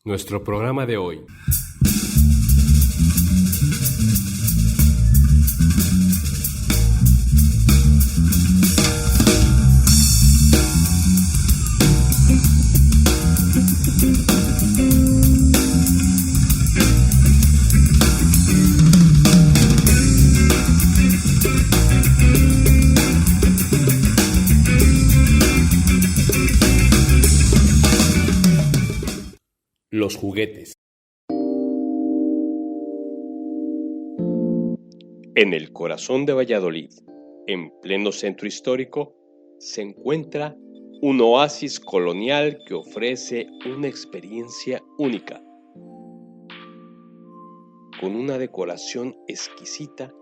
Nuestro programa de hoy. Los juguetes. En el corazón de Valladolid, en pleno centro histórico, se encuentra un oasis colonial que ofrece una experiencia única. Con una decoración exquisita,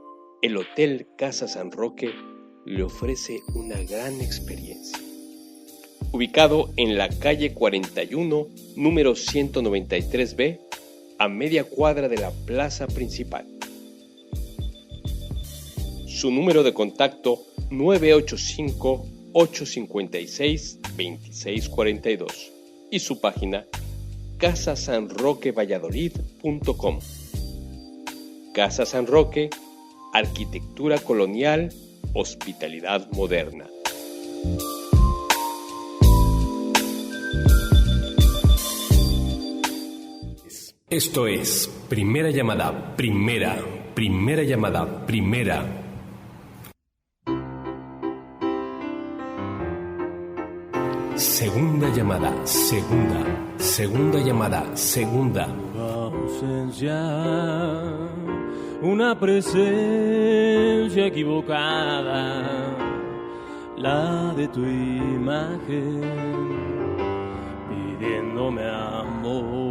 el Hotel Casa San Roque le ofrece una gran experiencia. Ubicado en la calle 41, número 193B, a media cuadra de la plaza principal. Su número de contacto 985-856-2642 y su página casasanroquevalladolid.com. Casa San Roque, arquitectura colonial, hospitalidad moderna. Esto es primera llamada, primera llamada, primera. Segunda llamada, segunda llamada, segunda. Ausencia, una presencia equivocada, la de tu imagen, pidiéndome amor.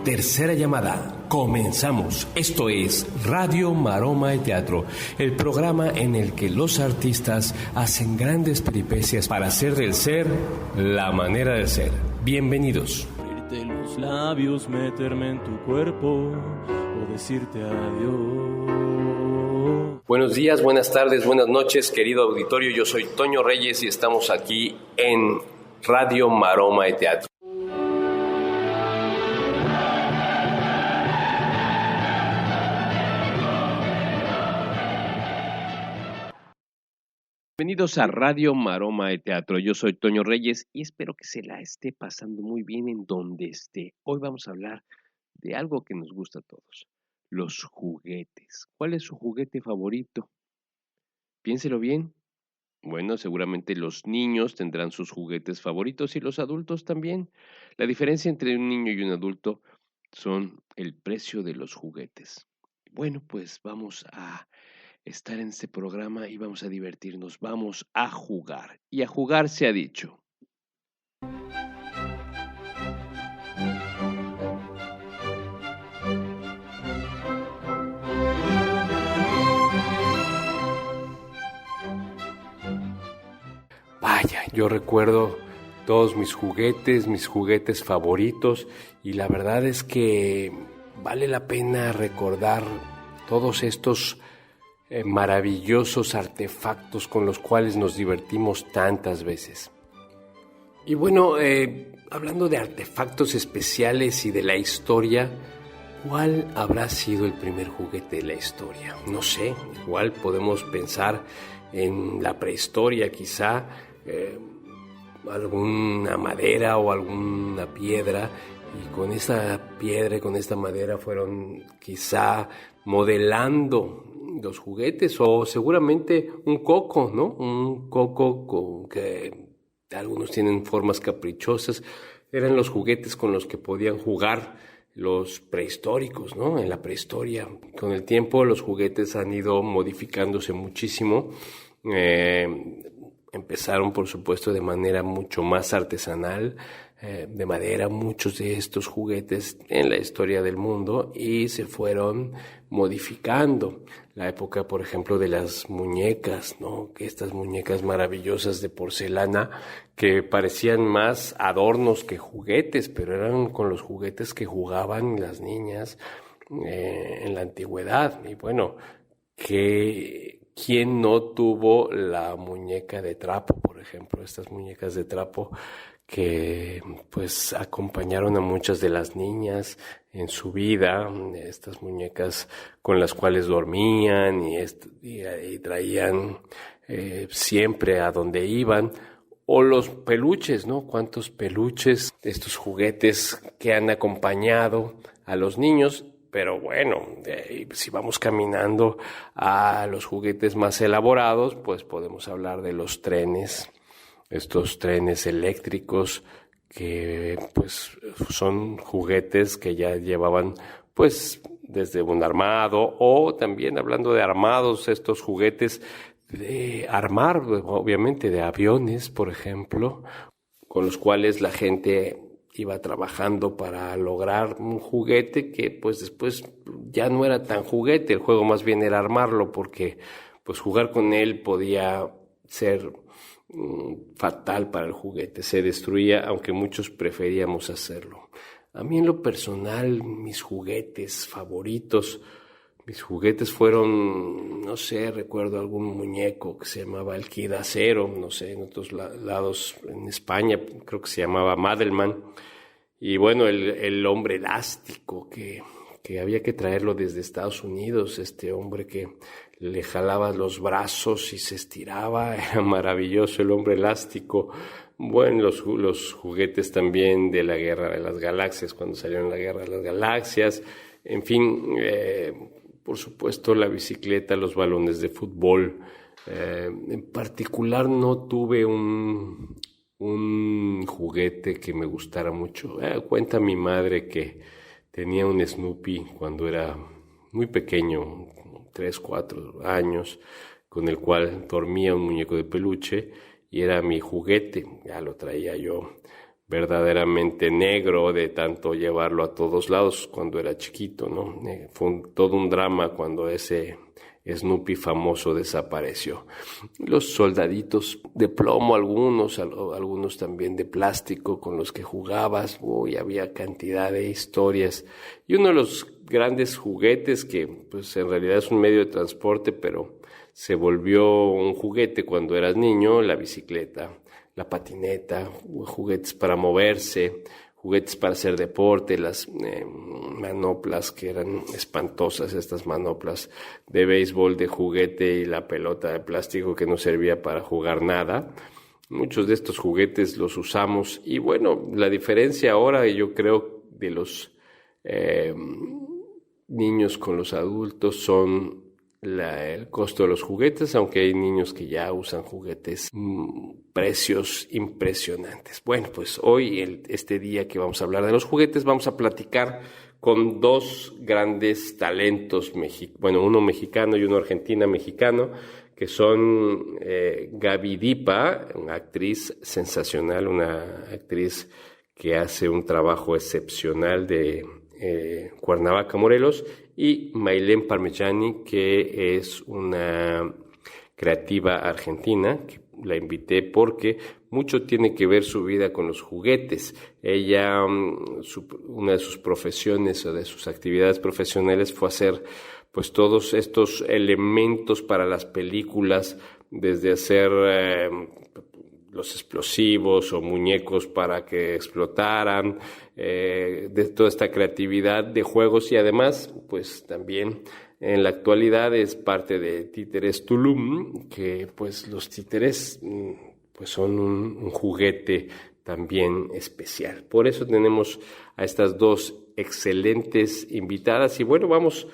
Tercera llamada, comenzamos. Esto es Radio Maroma y Teatro, el programa en el que los artistas hacen grandes peripecias para hacer del ser la manera de ser. Bienvenidos. Abrirte los labios, meterme en tu cuerpo o decirte adiós. Buenos días, buenas tardes, buenas noches, querido auditorio. Yo soy Toño Reyes y estamos aquí en Radio Maroma y Teatro. Bienvenidos a Radio Maroma de Teatro. Yo soy Toño Reyes y espero que se la esté pasando muy bien en donde esté. Hoy vamos a hablar de algo que nos gusta a todos, los juguetes. ¿Cuál es su juguete favorito? Piénselo bien. Bueno, seguramente los niños tendrán sus juguetes favoritos y los adultos también. La diferencia entre un niño y un adulto son el precio de los juguetes. Bueno, pues vamos a estar en este programa y vamos a divertirnos, vamos a jugar. Y a jugar se ha dicho. Vaya, yo recuerdo todos mis juguetes favoritos, y la verdad es que vale la pena recordar todos estos maravillosos artefactos con los cuales nos divertimos tantas veces. Y bueno, hablando de artefactos especiales y de la historia, ¿cuál habrá sido el primer juguete de la historia? No sé, igual podemos pensar en la prehistoria quizá, alguna madera o alguna piedra, y con esta piedra y con esta madera fueron quizá modelando los juguetes, o seguramente un coco, ¿no? Un coco que algunos tienen formas caprichosas. Eran los juguetes con los que podían jugar los prehistóricos, ¿no? En la prehistoria. Con el tiempo los juguetes han ido modificándose muchísimo. Empezaron, por supuesto, de manera mucho más artesanal, de madera, muchos de estos juguetes en la historia del mundo, y se fueron modificando. La época, por ejemplo, de las muñecas, ¿no? Que estas muñecas maravillosas de porcelana que parecían más adornos que juguetes, pero eran con los juguetes que jugaban las niñas en la antigüedad. Y bueno, ¿quién no tuvo la muñeca de trapo, por ejemplo? Estas muñecas de trapo que pues acompañaron a muchas de las niñas en su vida, estas muñecas con las cuales dormían y traían siempre a donde iban. O los peluches, ¿no? ¿Cuántos peluches, estos juguetes que han acompañado a los niños? Pero bueno, si vamos caminando a los juguetes más elaborados, pues podemos hablar de los trenes, estos trenes eléctricos que pues son juguetes que ya llevaban pues desde un armado, o también hablando de armados, estos juguetes de armar, obviamente, de aviones, por ejemplo, con los cuales la gente iba trabajando para lograr un juguete que pues después ya no era tan juguete, el juego más bien era armarlo, porque pues jugar con él podía ser fatal para el juguete, se destruía, aunque muchos preferíamos hacerlo. A mí en lo personal, mis juguetes favoritos fueron, no sé, recuerdo algún muñeco que se llamaba el Kid Acero, no sé, en otros lados, en España creo que se llamaba Madelman, y bueno, el hombre elástico que había que traerlo desde Estados Unidos, este hombre que le jalaba los brazos y se estiraba, era maravilloso el hombre elástico. Bueno, los juguetes también de la Guerra de las Galaxias, cuando salieron la Guerra de las Galaxias, en fin, por supuesto la bicicleta, los balones de fútbol. En particular no tuve un juguete que me gustara mucho. Cuenta mi madre que tenía un Snoopy cuando era muy pequeño, 3, 4 años, con el cual dormía, un muñeco de peluche, y era mi juguete. Ya lo traía yo verdaderamente negro de tanto llevarlo a todos lados cuando era chiquito, ¿no? Fue todo un drama cuando ese Snoopy famoso desapareció. Los soldaditos de plomo, algunos también de plástico con los que jugabas, había cantidad de historias. Y uno de los grandes juguetes que pues en realidad es un medio de transporte, pero se volvió un juguete cuando eras niño, la bicicleta, la patineta, juguetes para moverse, juguetes para hacer deporte, las manoplas que eran espantosas, estas manoplas de béisbol de juguete y la pelota de plástico que no servía para jugar nada. Muchos de estos juguetes los usamos y bueno, la diferencia ahora yo creo de los niños con los adultos son el costo de los juguetes, aunque hay niños que ya usan juguetes precios impresionantes. Bueno, pues hoy, este día que vamos a hablar de los juguetes, vamos a platicar con dos grandes talentos, uno mexicano y uno argentina-mexicano, que son Gaby Dipa, una actriz sensacional, una actriz que hace un trabajo excepcional de Cuernavaca, Morelos, y Maylén Parmigiani, que es una creativa argentina, que la invité porque mucho tiene que ver su vida con los juguetes. Ella, una de sus profesiones o de sus actividades profesionales fue hacer pues todos estos elementos para las películas, desde hacer los explosivos o muñecos para que explotaran, de toda esta creatividad de juegos, y además pues también en la actualidad es parte de Títeres Tulum, que pues los títeres pues son un juguete también especial. Por eso tenemos a estas dos excelentes invitadas y bueno, vamos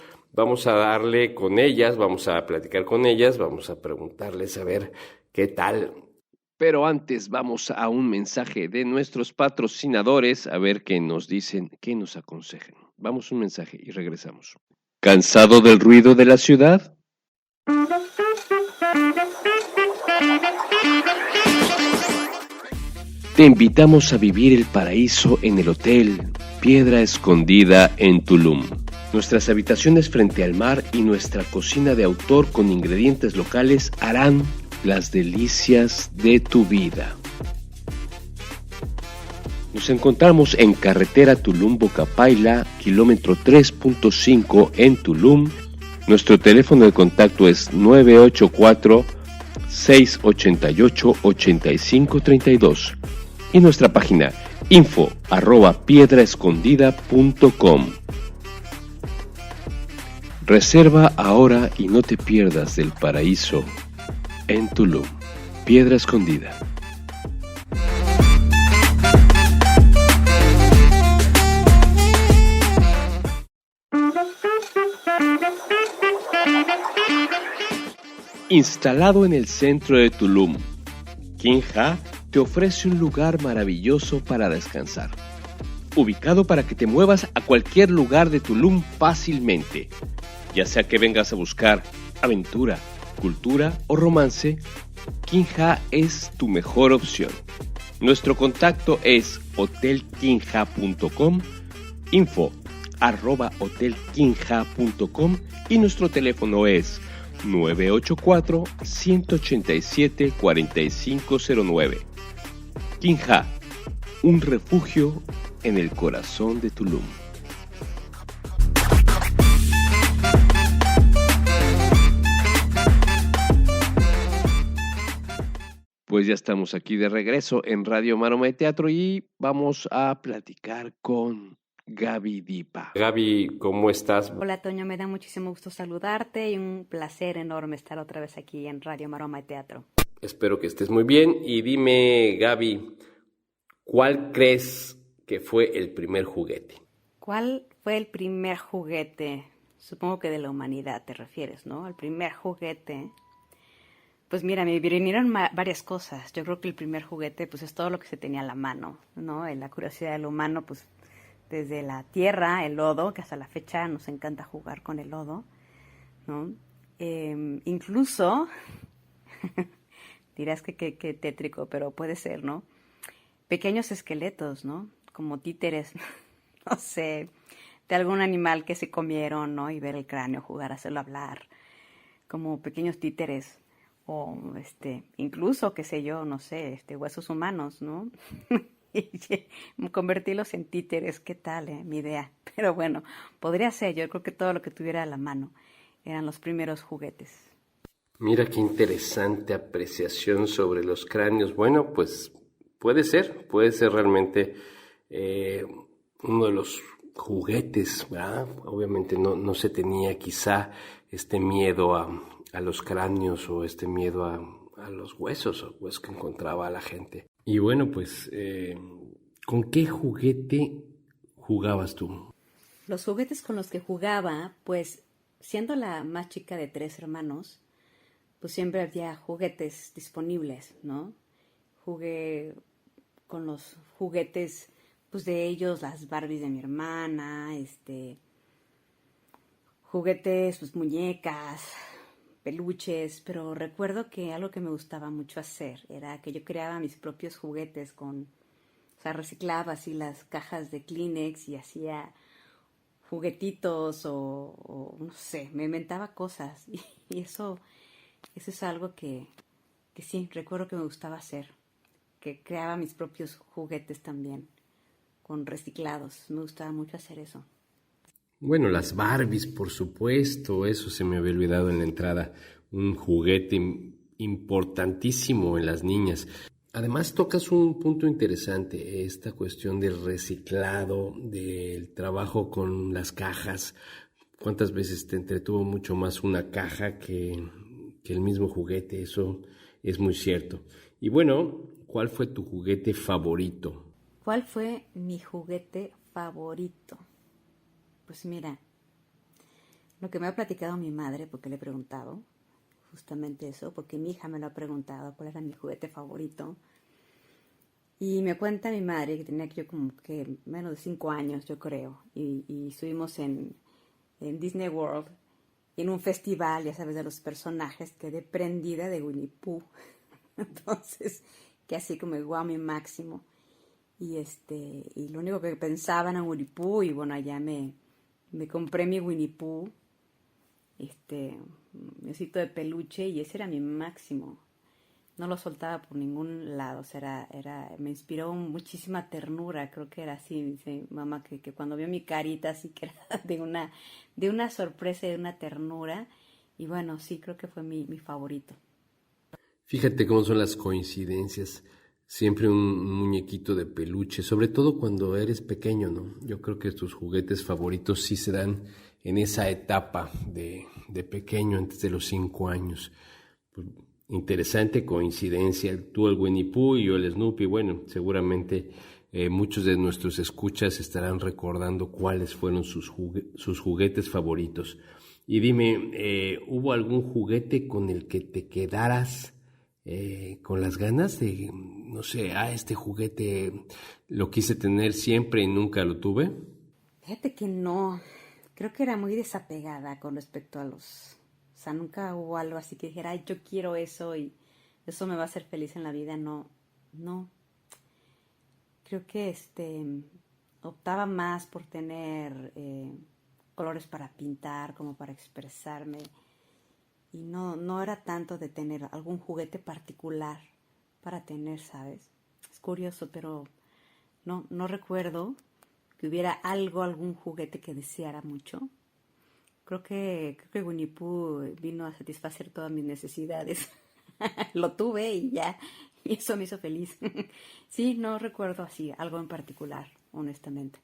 a darle con ellas, vamos a platicar con ellas, vamos a preguntarles a ver qué tal. Pero antes vamos a un mensaje de nuestros patrocinadores, a ver qué nos dicen, qué nos aconsejan. Vamos a un mensaje y regresamos. ¿Cansado del ruido de la ciudad? Te invitamos a vivir el paraíso en el Hotel Piedra Escondida en Tulum. Nuestras habitaciones frente al mar y nuestra cocina de autor con ingredientes locales harán las delicias de tu vida. Nos encontramos en carretera Tulum-Bocapaila, kilómetro 3.5 en Tulum. Nuestro teléfono de contacto es 984-688-8532. y nuestra página info@piedraescondida.com. Reserva ahora y no te pierdas del paraíso en Tulum, Piedra Escondida. Instalado en el centro de Tulum, King Ha te ofrece un lugar maravilloso para descansar, ubicado para que te muevas a cualquier lugar de Tulum fácilmente, ya sea que vengas a buscar aventura, cultura o romance. King Ha es tu mejor opción. Nuestro contacto es hotelkingha.com, info@hotelkingha.com y nuestro teléfono es 984-187-4509. King Ha, un refugio en el corazón de Tulum. Pues ya estamos aquí de regreso en Radio Maroma de Teatro y vamos a platicar con Gaby Dipa. Gaby, ¿cómo estás? Hola Toño, me da muchísimo gusto saludarte y un placer enorme estar otra vez aquí en Radio Maroma de Teatro. Espero que estés muy bien y dime, Gaby, ¿cuál crees que fue el primer juguete? ¿Cuál fue el primer juguete? Supongo que de la humanidad te refieres, ¿no? El primer juguete. Pues mira, me vinieron varias cosas. Yo creo que el primer juguete pues es todo lo que se tenía a la mano, ¿no? La curiosidad del humano, pues desde la tierra, el lodo, que hasta la fecha nos encanta jugar con el lodo, ¿no? Incluso, dirás que tétrico, pero puede ser, ¿no? Pequeños esqueletos, ¿no? Como títeres, no sé, de algún animal que se comieron, ¿no? Y ver el cráneo, jugar, hacerlo hablar, como pequeños títeres. O incluso, qué sé yo, no sé, huesos humanos, ¿no? Y convertirlos en títeres, ¿qué tal, mi idea? Pero bueno, podría ser, yo creo que todo lo que tuviera a la mano eran los primeros juguetes. Mira qué interesante apreciación sobre los cráneos. Bueno, pues puede ser realmente uno de los juguetes, ¿verdad? Obviamente no se tenía quizá este miedo a los cráneos o este miedo a los huesos pues, que encontraba la gente. Y bueno, pues, ¿con qué juguete jugabas tú? Los juguetes con los que jugaba, pues, siendo la más chica de 3 hermanos, pues siempre había juguetes disponibles, ¿no? Jugué con los juguetes, pues, de ellos, las Barbies de mi hermana, juguetes, pues, muñecas, peluches, pero recuerdo que algo que me gustaba mucho hacer era que yo creaba mis propios juguetes o sea, reciclaba así las cajas de Kleenex y hacía juguetitos o no sé, me inventaba cosas y eso es algo que sí, recuerdo que me gustaba hacer, que creaba mis propios juguetes también, con reciclados, me gustaba mucho hacer eso. Bueno, las Barbies, por supuesto, eso se me había olvidado en la entrada, un juguete importantísimo en las niñas. Además tocas un punto interesante, esta cuestión del reciclado, del trabajo con las cajas. ¿Cuántas veces te entretuvo mucho más una caja que el mismo juguete? Eso es muy cierto. Y bueno, ¿cuál fue tu juguete favorito? ¿Cuál fue mi juguete favorito? Pues mira, lo que me ha platicado mi madre, porque le he preguntado justamente eso, porque mi hija me lo ha preguntado, cuál era mi juguete favorito. Y me cuenta mi madre, que tenía yo como que menos de 5 años, yo creo, y estuvimos en Disney World, en un festival, ya sabes, de los personajes, quedé prendida de Winnie Pooh. Entonces, que así como wow, mi máximo. Y lo único que pensaba era en Winnie Pooh, y bueno, allá me compré mi Winnie Pooh, mi osito de peluche, y ese era mi máximo. No lo soltaba por ningún lado, o sea, me inspiró muchísima ternura, creo que era así, dice mamá, que cuando vio mi carita así que era de una sorpresa y de una ternura, y bueno, sí, creo que fue mi favorito. Fíjate cómo son las coincidencias. Siempre un muñequito de peluche, sobre todo cuando eres pequeño, ¿no? Yo creo que tus juguetes favoritos sí se dan en esa etapa de pequeño, antes de los 5 años. Pues, interesante coincidencia, tú el Winnie Pooh y yo el Snoopy. Bueno, seguramente muchos de nuestros escuchas estarán recordando cuáles fueron sus juguetes favoritos. Y dime, ¿hubo algún juguete con el que te quedaras con las ganas de, no sé, este juguete lo quise tener siempre y nunca lo tuve? Fíjate que no, creo que era muy desapegada con respecto a o sea, nunca hubo algo así que dijera, ay, yo quiero eso y eso me va a hacer feliz en la vida. No. Creo que optaba más por tener colores para pintar, como para expresarme. Y no era tanto de tener algún juguete particular para tener, ¿sabes? Es curioso, pero no recuerdo que hubiera algún juguete que deseara mucho. Creo que Winnie Pooh vino a satisfacer todas mis necesidades. Lo tuve y ya, y eso me hizo feliz. Sí, no recuerdo así, algo en particular, honestamente.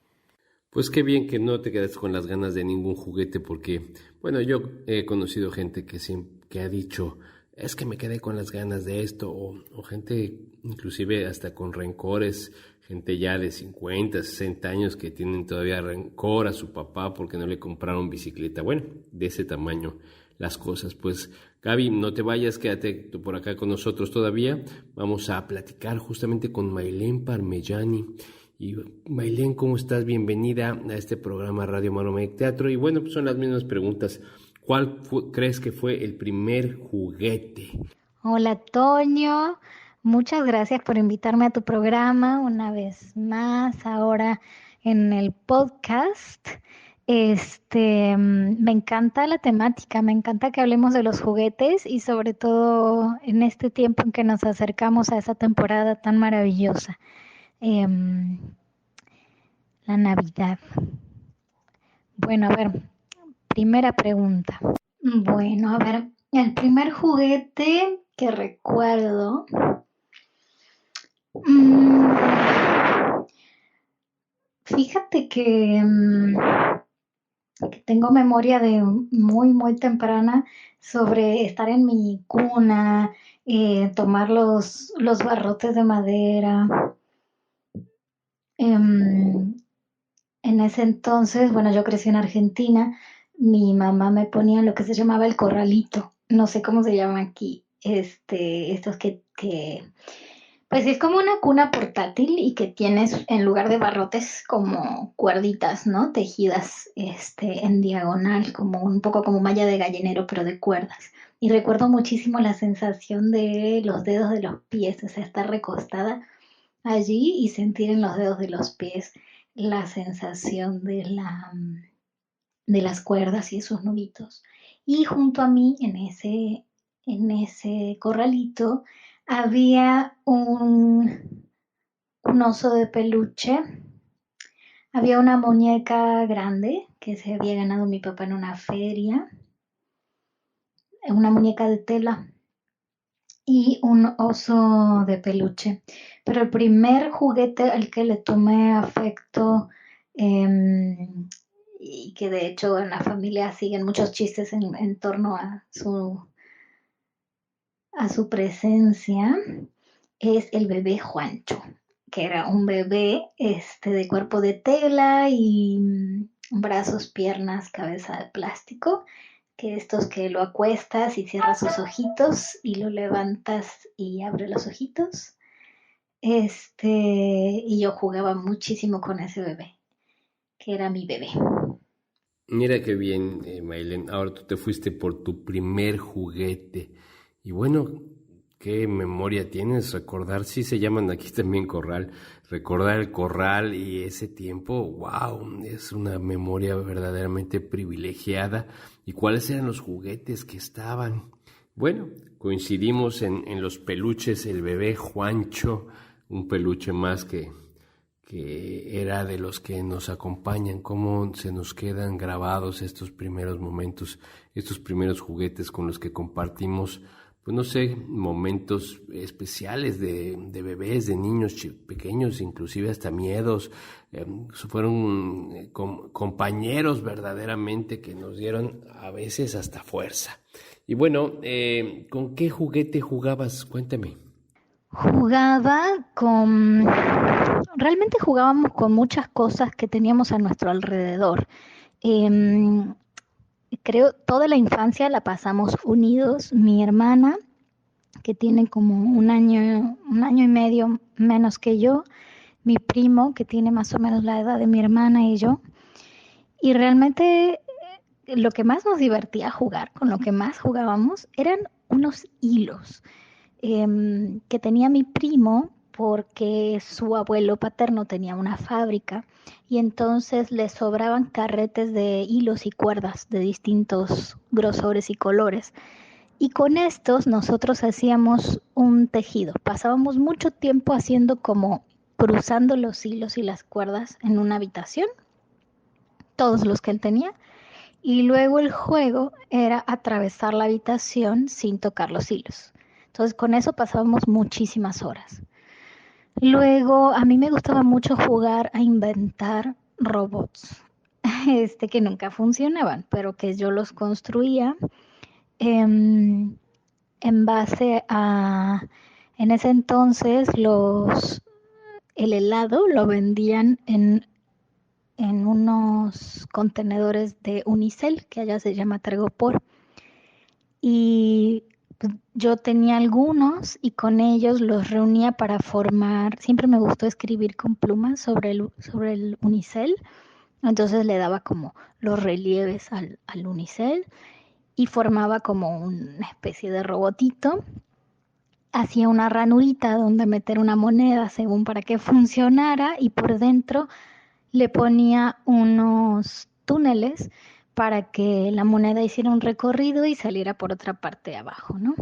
Pues qué bien que no te quedas con las ganas de ningún juguete, porque, bueno, yo he conocido gente que ha dicho, es que me quedé con las ganas de esto, o gente inclusive hasta con rencores, gente ya de 50, 60 años que tienen todavía rencor a su papá porque no le compraron bicicleta. Bueno, de ese tamaño las cosas. Pues Gaby, no te vayas, quédate por acá con nosotros todavía. Vamos a platicar justamente con Maylén Parmellani. Y Maylén, ¿cómo estás? Bienvenida a este programa Radio Maromec Teatro. Y bueno, pues son las mismas preguntas. ¿Cuál crees que fue el primer juguete? Hola, Toño. Muchas gracias por invitarme a tu programa una vez más, ahora en el podcast. Me encanta la temática, me encanta que hablemos de los juguetes y sobre todo en este tiempo en que nos acercamos a esa temporada tan maravillosa. La Navidad. Bueno, a ver, primera pregunta. Bueno, a ver, el primer juguete que recuerdo, fíjate que tengo memoria de muy temprana sobre estar en mi cuna, tomar los barrotes de madera. En ese entonces, bueno, yo crecí en Argentina, mi mamá me ponía lo que se llamaba el corralito, no sé cómo se llama aquí, estos que pues es como una cuna portátil y que tienes en lugar de barrotes como cuerditas, ¿no? Tejidas, en diagonal, como un poco como malla de gallinero, pero de cuerdas. Y recuerdo muchísimo la sensación de los dedos de los pies, o sea, estar recostada allí y sentir en los dedos de los pies la sensación de las cuerdas y esos nuditos. Y junto a mí, en ese corralito, había un oso de peluche, había una muñeca grande que se había ganado mi papá en una feria, una muñeca de tela y un oso de peluche. Pero el primer juguete al que le tomé afecto, y que de hecho en la familia siguen muchos chistes en torno a su presencia, es el bebé Juancho, que era un bebé de cuerpo de tela y brazos, piernas, cabeza de plástico, que estos que lo acuestas y cierras sus ojitos y lo levantas y abre los ojitos. Y yo jugaba muchísimo con ese bebé, que era mi bebé. Mira qué bien, Maylén. Ahora tú te fuiste por tu primer juguete. Y bueno, qué memoria tienes. Recordar, sí se llaman aquí también corral. Recordar el corral y ese tiempo, wow, es una memoria verdaderamente privilegiada. ¿Y cuáles eran los juguetes que estaban? Bueno, coincidimos en los peluches, el bebé Juancho, un peluche más que era de los que nos acompañan, cómo se nos quedan grabados estos primeros momentos, estos primeros juguetes con los que compartimos pues no sé, momentos especiales de bebés, de niños pequeños, inclusive hasta miedos. Fueron compañeros verdaderamente que nos dieron a veces hasta fuerza. Y bueno, ¿con qué juguete jugabas? Cuéntame. Realmente jugábamos con muchas cosas que teníamos a nuestro alrededor. Em, Creo toda la infancia la pasamos unidos. Mi hermana, que tiene como un año y medio menos que yo, mi primo, que tiene más o menos la edad de mi hermana y yo. Y realmente lo que más nos divertía jugar, con lo que más jugábamos, eran unos hilos que tenía mi primo porque su abuelo paterno tenía una fábrica y entonces le sobraban carretes de hilos y cuerdas de distintos grosores y colores. Y con estos nosotros hacíamos un tejido. Pasábamos mucho tiempo haciendo como cruzando los hilos y las cuerdas en una habitación, todos los que él tenía, y luego el juego era atravesar la habitación sin tocar los hilos. Entonces con eso pasábamos muchísimas horas. Luego a mí me gustaba mucho jugar a inventar robots, que nunca funcionaban, pero que yo los construía en, en base a, en ese entonces el helado lo vendían en unos contenedores de unicel, que allá se llama Tergopor. Y pues, yo tenía algunos y con ellos los reunía para formar. Siempre me gustó escribir con plumas sobre el unicel. Entonces le daba como los relieves al unicel y formaba como una especie de robotito. Hacía una ranurita donde meter una moneda según para que funcionara y por dentro le ponía unos túneles para que la moneda hiciera un recorrido y saliera por otra parte de abajo, ¿no?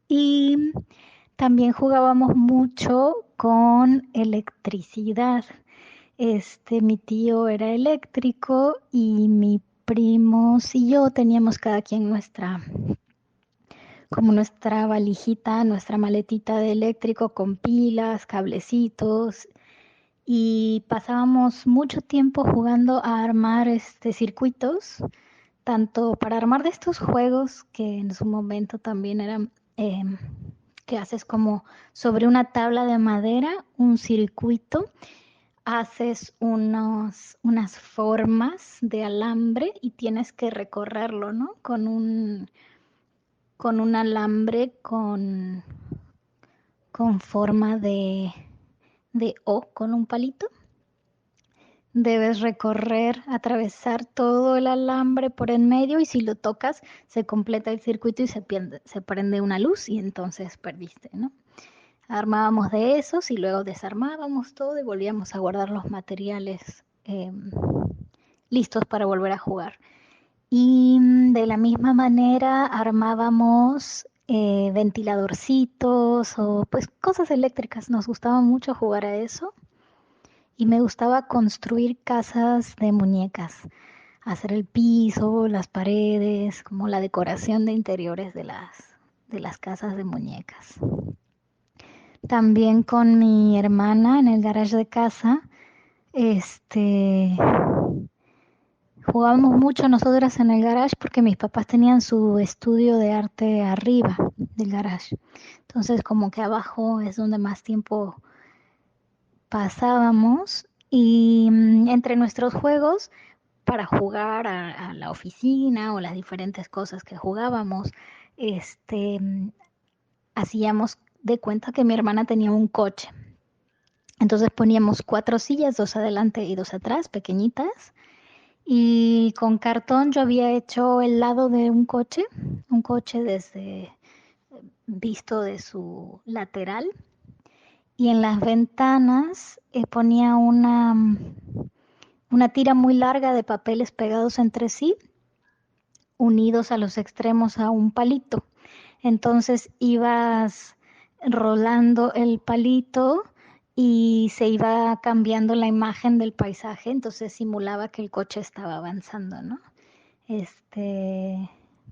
Y también jugábamos mucho con electricidad. Mi tío era eléctrico y mi primos y yo teníamos cada quien nuestra valijita, nuestra maletita de eléctrico con pilas, cablecitos y pasábamos mucho tiempo jugando a armar circuitos, tanto para armar de estos juegos que en su momento también eran que haces como sobre una tabla de madera un circuito, haces unas formas de alambre y tienes que recorrerlo, ¿no? Con un alambre con forma de O con un palito. Debes recorrer, atravesar todo el alambre por en medio y si lo tocas se completa el circuito y se prende una luz y entonces perdiste, ¿no? Armábamos de esos y luego desarmábamos todo y volvíamos a guardar los materiales listos para volver a jugar. Y de la misma manera armábamos ventiladorcitos o pues cosas eléctricas. Nos gustaba mucho jugar a eso. Y me gustaba construir casas de muñecas, hacer el piso, las paredes, como la decoración de interiores de las casas de muñecas. También con mi hermana en el garage de casa, jugábamos mucho nosotras en el garage porque mis papás tenían su estudio de arte arriba del garage. Entonces como que abajo es donde más tiempo pasábamos y entre nuestros juegos para jugar a la oficina o las diferentes cosas que jugábamos, hacíamos de cuenta que mi hermana tenía un coche. Entonces poníamos 4 sillas, 2 adelante y 2 atrás, pequeñitas, y con cartón yo había hecho el lado de un coche desde visto de su lateral. Y en las ventanas ponía una tira muy larga de papeles pegados entre sí, unidos a los extremos a un palito. Entonces ibas rolando el palito y se iba cambiando la imagen del paisaje, entonces simulaba que el coche estaba avanzando, ¿no?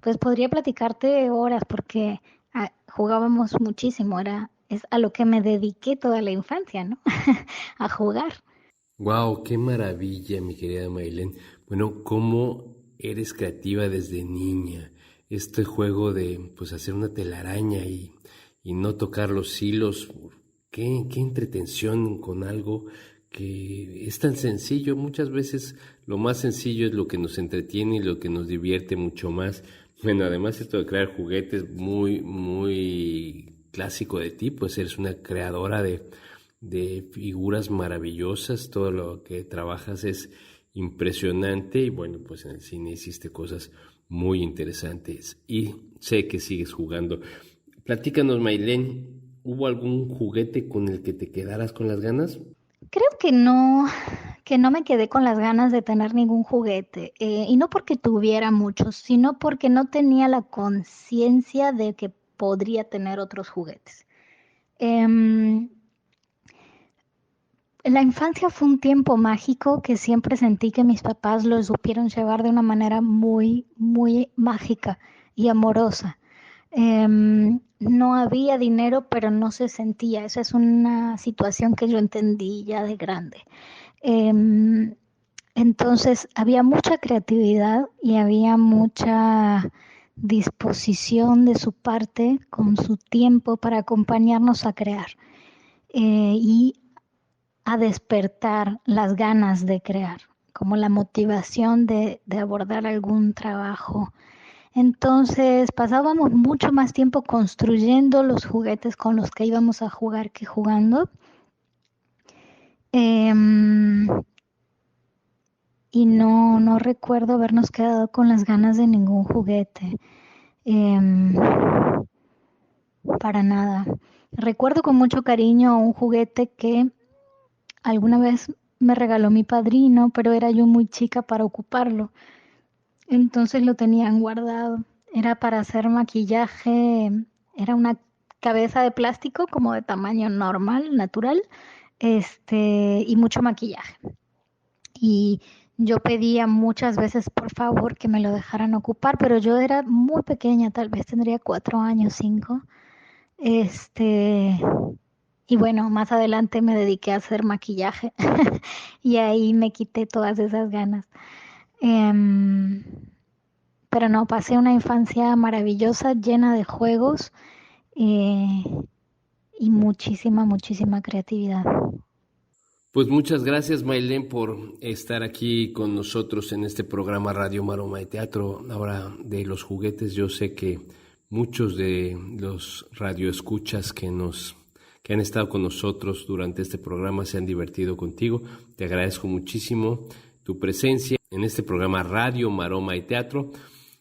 Pues podría platicarte horas porque Jugábamos muchísimo, es a lo que me dediqué toda la infancia, ¿no? A jugar. Wow, qué maravilla, mi querida Maylene. Bueno, cómo eres creativa desde niña. Este juego de pues hacer una telaraña y no tocar los hilos. Qué entretención con algo que es tan sencillo. Muchas veces lo más sencillo es lo que nos entretiene y lo que nos divierte mucho más. Bueno, además esto de crear juguetes muy, muy clásico de ti, pues eres una creadora de figuras maravillosas. Todo lo que trabajas es impresionante y bueno, pues en el cine hiciste cosas muy interesantes y sé que sigues jugando. Platícanos, Maylene, ¿hubo algún juguete con el que te quedaras con las ganas? Creo que no me quedé con las ganas de tener ningún juguete, y no porque tuviera muchos, sino porque no tenía la conciencia de que podría tener otros juguetes. Em, la infancia fue un tiempo mágico que siempre sentí que mis papás lo supieron llevar de una manera muy, muy mágica y amorosa. No había dinero, pero no se sentía. Esa es una situación que yo entendí ya de grande. Em, entonces había mucha creatividad y había mucha disposición de su parte con su tiempo para acompañarnos a crear, y a despertar las ganas de crear, como la motivación de abordar algún trabajo. Entonces pasábamos mucho más tiempo construyendo los juguetes con los que íbamos a jugar que jugando. Em, y no recuerdo habernos quedado con las ganas de ningún juguete. Em, para nada. Recuerdo con mucho cariño un juguete que alguna vez me regaló mi padrino, pero era yo muy chica para ocuparlo. Entonces lo tenían guardado. Era para hacer maquillaje, era una cabeza de plástico como de tamaño normal, natural, y mucho maquillaje. Y yo pedía muchas veces por favor que me lo dejaran ocupar, pero yo era muy pequeña, tal vez tendría 4 años, 5. Este, y bueno, más adelante me dediqué a hacer maquillaje y ahí me quité todas esas ganas. Em, pero no, pasé una infancia maravillosa, llena de juegos, eh, y muchísima, muchísima creatividad. Pues muchas gracias, Maylene, por estar aquí con nosotros en este programa Radio Maroma de Teatro. Ahora de los juguetes, yo sé que muchos de los radioescuchas que han estado con nosotros durante este programa se han divertido contigo. Te agradezco muchísimo tu presencia en este programa Radio Maroma y Teatro,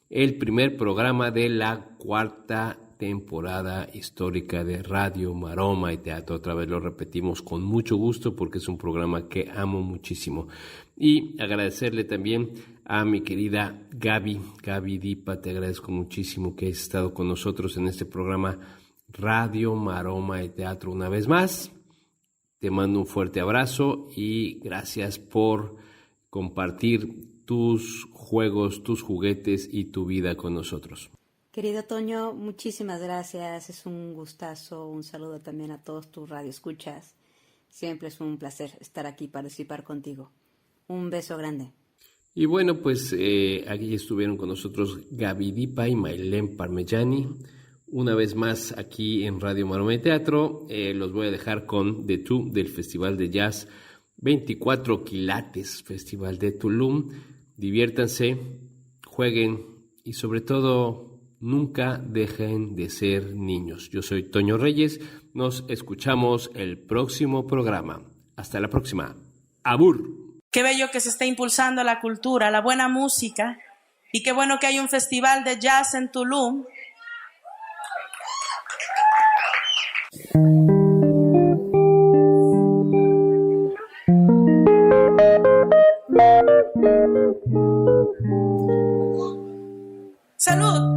el primer programa de la cuarta temporada histórica de Radio Maroma y Teatro. Otra vez lo repetimos con mucho gusto porque es un programa que amo muchísimo. Y agradecerle también a mi querida Gaby Dipa, te agradezco muchísimo que hayas estado con nosotros en este programa Radio Maroma y Teatro una vez más. Te mando un fuerte abrazo y gracias por compartir tus juegos, tus juguetes y tu vida con nosotros. Querido Toño, muchísimas gracias. Es un gustazo. Un saludo también a todos tus radioescuchas. Siempre es un placer estar aquí y participar contigo. Un beso grande. Y bueno, pues aquí estuvieron con nosotros Gaby Dipa y Maylene Parmigiani. Una vez más aquí en Radio Maroma y Teatro. Los voy a dejar con The Two del Festival de Jazz 24 Quilates, Festival de Tulum. Diviértanse, jueguen y sobre todo nunca dejen de ser niños. Yo soy Toño Reyes. Nos escuchamos el próximo programa. Hasta la próxima. Abur. Qué bello que se esté impulsando la cultura, la buena música, y qué bueno que hay un festival de jazz en Tulum. ¡Salud!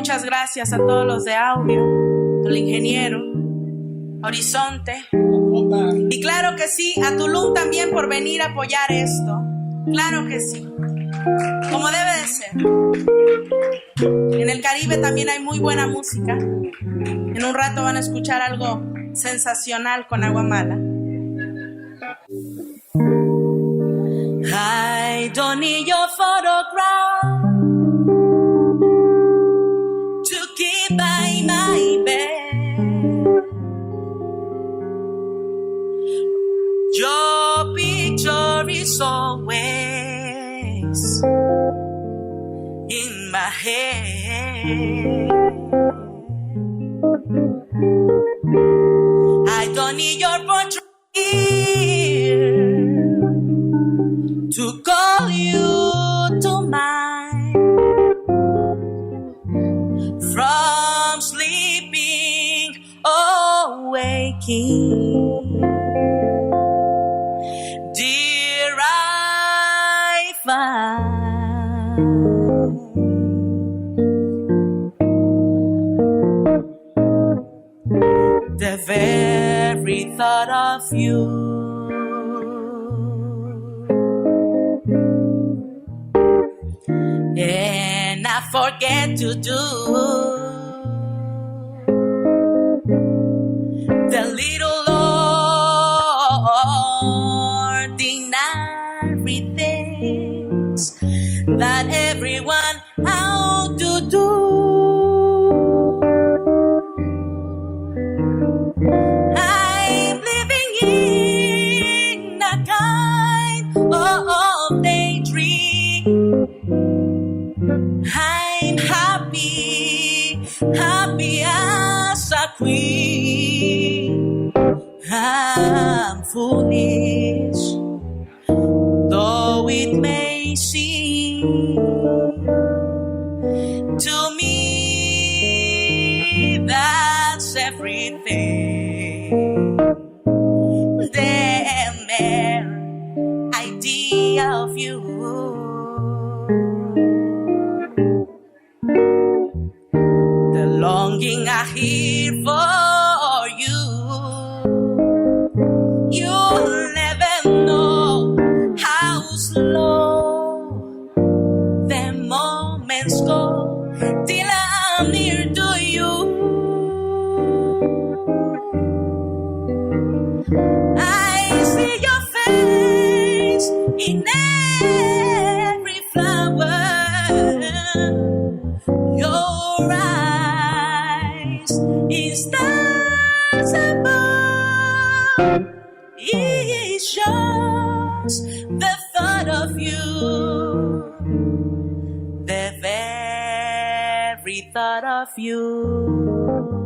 muchas gracias a todos los de audio, al ingeniero, Horizonte. Y claro que sí, a Tulum también por venir a apoyar esto. Claro que sí. Como debe de ser. En el Caribe también hay muy buena música. En un rato van a escuchar algo sensacional con Aguamala. I don't need your photograph to keep by my bed. Your picture is always in my head. I don't need your portrait to call you to mind. From sleeping or waking, dear, I find the very thought of you and I forget to do the little ordinary things that everyone ought to do. I'm living in a kind of daydream. I'm happy, happy as a queen. I'm foolish, though it may seem to me that's everything. The mere idea of you, the longing I hear for you. You'll never know how slow the moments go till I'm near to you. I see your face in every flower. Your eyes is stars above. It's just the thought of you, the very thought of you.